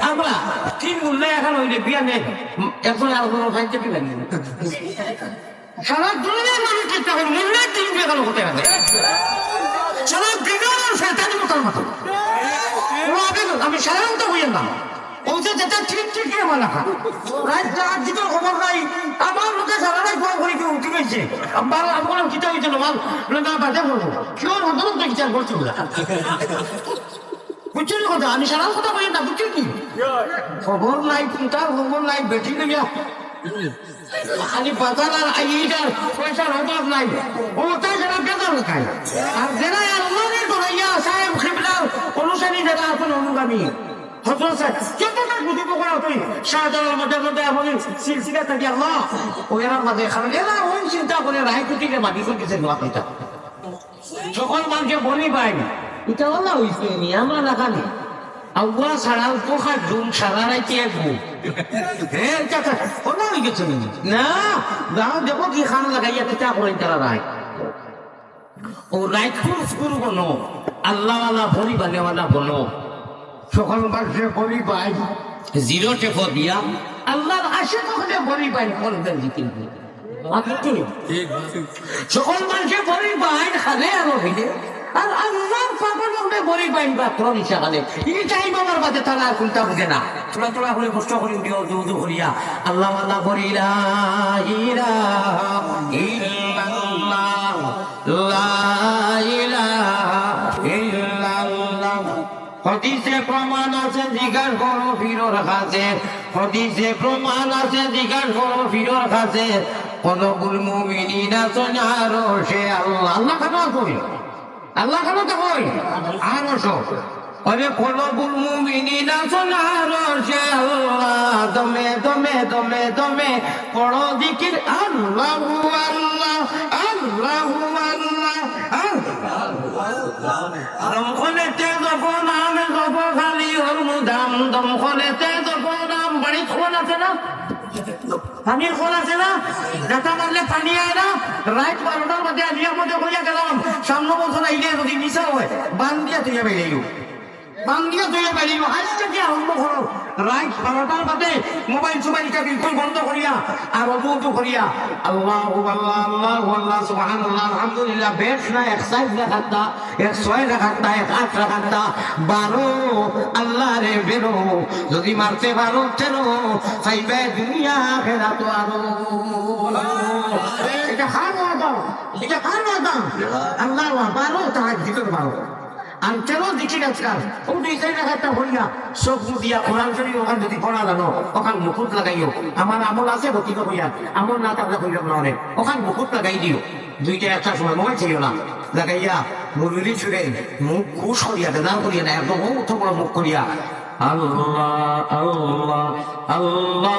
আমরা তিন মূল্যে এখন হইলে বিয়া নেই এখন আর কোনো খাইতে পিবেন সারা দুনিয়ার মানুষ চেষ্টা করে মূল্যে তিন বিয়ে কেন হতে হবে সারা বিজ্ঞান সেটাই মতন মতো আমি সাধারণত হইয়েন না ওদের যেটা ঠিক ঠিক আমার রাখা রাত রাত দিকে খবর নাই আমার লোকে সারা রাত ফোন করে কেউ উঠে গেছে আমার কোনো কিতা হয়েছিল মাল বাজে করবো কেউ হতো তো বিচার করছিল বুঝছেন কথা আমি সারা কথা বলি না বুঝছেন কি খবর নাই তার খবর নাই বেটি নিয়ে খালি বাজার আর এইটার পয়সার অভাব নাই ওটাই যারা বেজার খায় আর যারা আল্লাহরে ধরাইয়া সাহেব খিবলার অনুসারী যারা আছেন অনুগামী চিন্তা করে রায় কুটিকে মাটি করতেছে সকল মানুষকে বলি পাই এটা বলা হয়েছে আমরা লাগানি আগুয়া ছাড়াও পোখার জুম সারা রাইতে হয়ে গেছে না দেখো কি খান লাগাইয়া চিন্তা করেন তারা রায় ও রাইট শুরু বনো আল্লাহওয়ালা ভরি বানেওয়ালা বনো সকল মানুষে বলি পাই জিরো টেপো দিয়া আল্লাহর আশে কখনো বলি পাই করবেন জিকির সকল মানুষে বলি পাই খালে আরো হইলে আর আল্লাহর পাগল মধ্যে বলি পাই বা তোর ইচ্ছাখানে এই টাইম আমার বাদে তারা আর কোনটা বুঝে না তোরা তোরা করে কষ্ট করি দিও যুদু করিয়া আল্লাহ আল্লাহ করি লা ইলাহা ইল্লাল্লাহ লা ইলাহা ইল্লাল্লাহ হদিসে প্রমাণ আছে জিজ্ঞাসা করো ফিরোর কাছে হদিসে প্রমাণ আছে জিজ্ঞাসা করো ফিরোর কাছে কলবুল মুমিনিনা সোনারো সে আল্লাহ আল্লাহ কেন কই আল্লাহ কেন তো কই আরো সব আরে কলবুল মুমিনিনা সোনারো সে আল্লাহ দমে দমে দমে দমে পড়ো জিকির আল্লাহু আল্লাহ আল্লাহু আল্লাহ দমখলেতে যখন আমি যাব খালি ওর মুদাম দমখলেতে যখন নাম বাড়ি খোল আছে না পানির খোল আছে না দেখা মারলে পানি আয় না রাত 12টার মধ্যে আলিয়ার মধ্যে হইয়া গেলাম সামনে বছর আইলে যদি মিশা হয় বান দিয়া তুই বেরিয়ে বান্দিয়া তুইয়া বেরিয়ে আজ থেকে আরম্ভ করো রাত 12টার বাদে মোবাইল সুবাইলটা বিলকুল বন্ধ করিয়া আর অজু করিয়া আল্লাহু আল্লাহ আল্লাহু আল্লাহ সুবহানাল্লাহ আলহামদুলিল্লাহ বেশ না 160 রাকাতটা 106 রাকাতটা 108 রাকাতটা 12 আল্লাহ রে বেরো যদি মারতে পারো তেরো চাইবে দুনিয়া আখিরাত আরো এটা খাওয়া আল্লাহ 12 তাহাজ্জুদের 12 আর কেন দেখি আজকাল ও দুই চার একটা হইয়া চোখ দিয়া কোরআন শরীফ ওখান যদি পড়া জানো ওখান মুকুট লাগাইও আমার আমল আছে ভর্তিত হইয়া আমল না থাকলে হইল না অনেক ওখান মুকুট লাগাই দিও দুইটা একটা সময় মোবাইল ছিল না লাগাইয়া মুরুলি ছুড়ে মুখ খুশ করিয়া দান করিয়া না একদম উঠো বড় মুখ করিয়া আল্লাহ আল্লাহ আল্লাহ